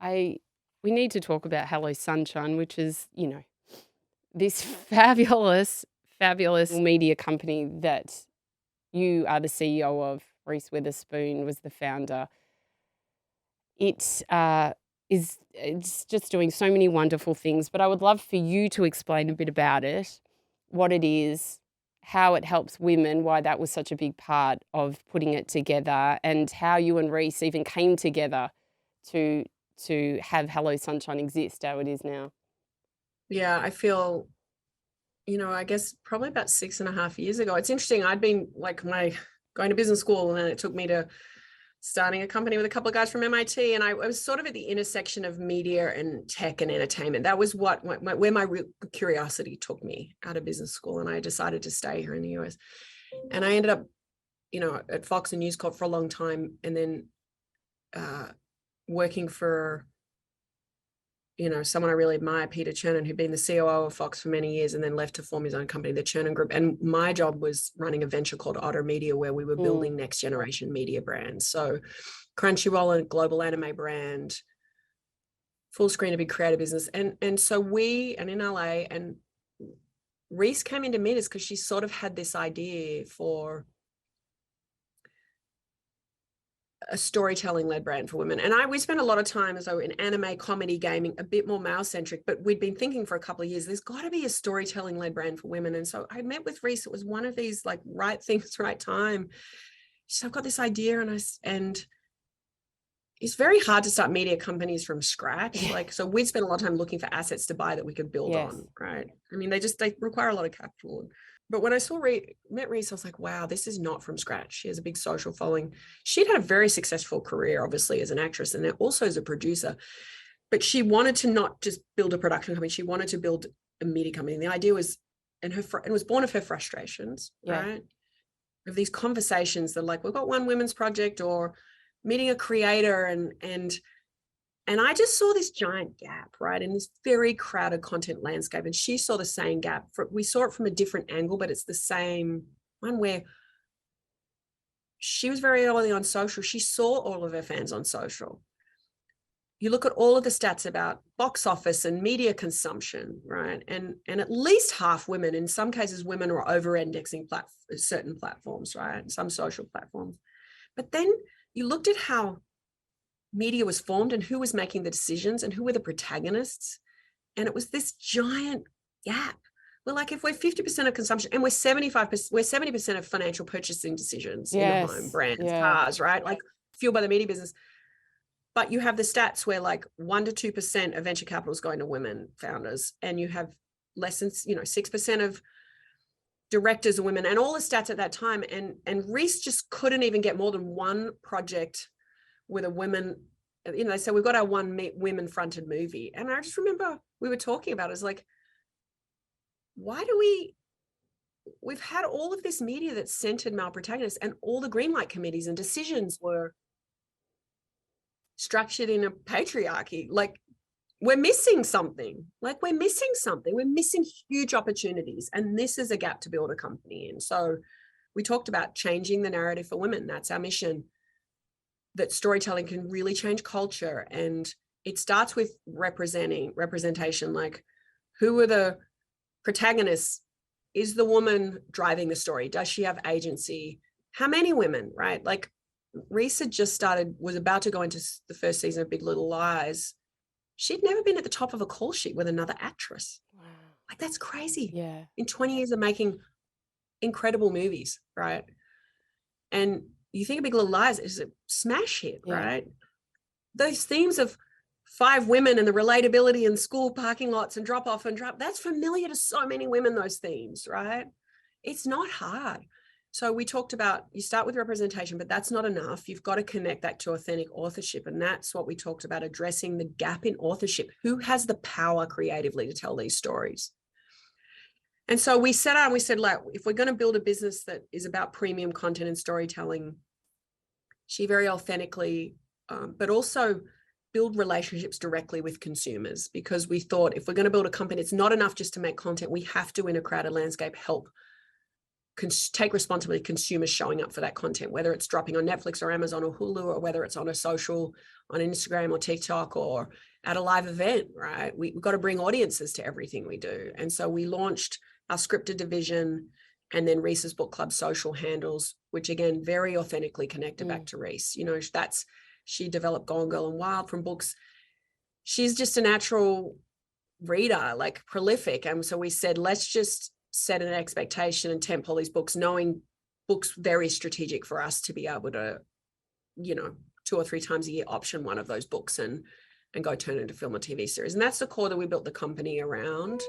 I we need to talk about Hello Sunshine, which is, this fabulous, fabulous media company that you are the CEO of. Reese Witherspoon was the founder. It it's just doing so many wonderful things, but I would love for you to explain a bit about it, what it is, how it helps women, why that was such a big part of putting it together, and how you and Reese even came together to have Hello Sunshine exist how it is now. Yeah, I feel, I guess probably about 6.5 years ago. It's interesting. I'd been like going to business school, and then it took me to starting a company with a couple of guys from MIT. And I was sort of at the intersection of media and tech and entertainment. That was where my real curiosity took me out of business school. And I decided to stay here in the US. And I ended up, at Fox and News Corp for a long time, and then working for someone I really admire, Peter Chernin, who'd been the COO of Fox for many years and then left to form his own company, the Chernin Group. And my job was running a venture called Otter Media, where we were Mm. building next generation media brands. So Crunchyroll, a global anime brand, full screen, a big creative business. And so and in LA, and Reese came into meet us because she sort of had this idea for a storytelling led brand for women. And we spent a lot of time as though in anime, comedy, gaming, a bit more male centric, but we'd been thinking for a couple of years, there's got to be a storytelling led brand for women. And so I met with Reese. It was one of these like right things, right time. So I've got this idea, and it's very hard to start media companies from scratch. Yeah. So we'd spent a lot of time looking for assets to buy that we could build Yes. on. Right. I mean, they require a lot of capital. But when I met Reese, I was like, wow, this is not from scratch. She has a big social following. She'd had a very successful career, obviously, as an actress and also as a producer. But she wanted to not just build a production company. She wanted to build a media company. And the idea was, it was born of her frustrations, Yeah. right? Of these conversations that like, we've got one women's project or meeting a creator, and I just saw this giant gap, right, in this very crowded content landscape. And she saw the same gap. We saw it from a different angle, but it's the same one where she was very early on social. She saw all of her fans on social. You look at all of the stats about box office and media consumption, right? And at least half women, in some cases, women are over-indexing certain platforms, right? Some social platforms. But then you looked at how media was formed and who was making the decisions and who were the protagonists. And it was this giant gap. We're like, if we're 50% of consumption and we're 70% of financial purchasing decisions in the home, Yes. brands, Yeah. cars, right? Like fueled by the media business. But you have the stats where like 1 to 2% of venture capital is going to women founders, and you have less than 6% of directors are women, and all the stats at that time. And Reese just couldn't even get more than one project with a women. They said we've got our one women fronted movie, and I just remember we were talking about it. It's like, why do we've had all of this media that centered male protagonists, and all the green light committees and decisions were structured in a patriarchy. Like, we're missing something. We're missing huge opportunities, and this is a gap to build a company in. So we talked about changing the narrative for women. That's our mission, that storytelling can really change culture. And it starts with representation. Like, who are the protagonists? Is the woman driving the story? Does she have agency? How many women, right? Like, Reese had was about to go into the first season of Big Little Lies. She'd never been at the top of a call sheet with another actress. Wow. Like, that's crazy. Yeah. In 20 years of making incredible movies, right? And you think of Big Little Lies is a smash hit, Yeah. right? Those themes of 5 women and the relatability in school parking lots and drop off, that's familiar to so many women, those themes, right? It's not hard. So we talked about, you start with representation, but that's not enough. You've got to connect that to authentic authorship. And that's what we talked about, addressing the gap in authorship. Who has the power creatively to tell these stories? And so we set out and we said, like, if we're going to build a business that is about premium content and storytelling, she very authentically, but also build relationships directly with consumers, because we thought if we're going to build a company, it's not enough just to make content. We have to, in a crowded landscape, help take responsibility, consumers showing up for that content, whether it's dropping on Netflix or Amazon or Hulu, or whether it's on a social, on Instagram or TikTok, or at a live event, right? We've got to bring audiences to everything we do. And so we launched our scripted division, and then Reese's Book Club social handles, which again, very authentically connected back to Reese. You know, she developed Gone Girl and Wild from books. She's just a natural reader, like prolific. And so we said, let's just set an expectation and temple these books, knowing books very strategic for us to be able to, you know, 2 or 3 times a year option one of those books and go turn it into film or TV series. And that's the core that we built the company around.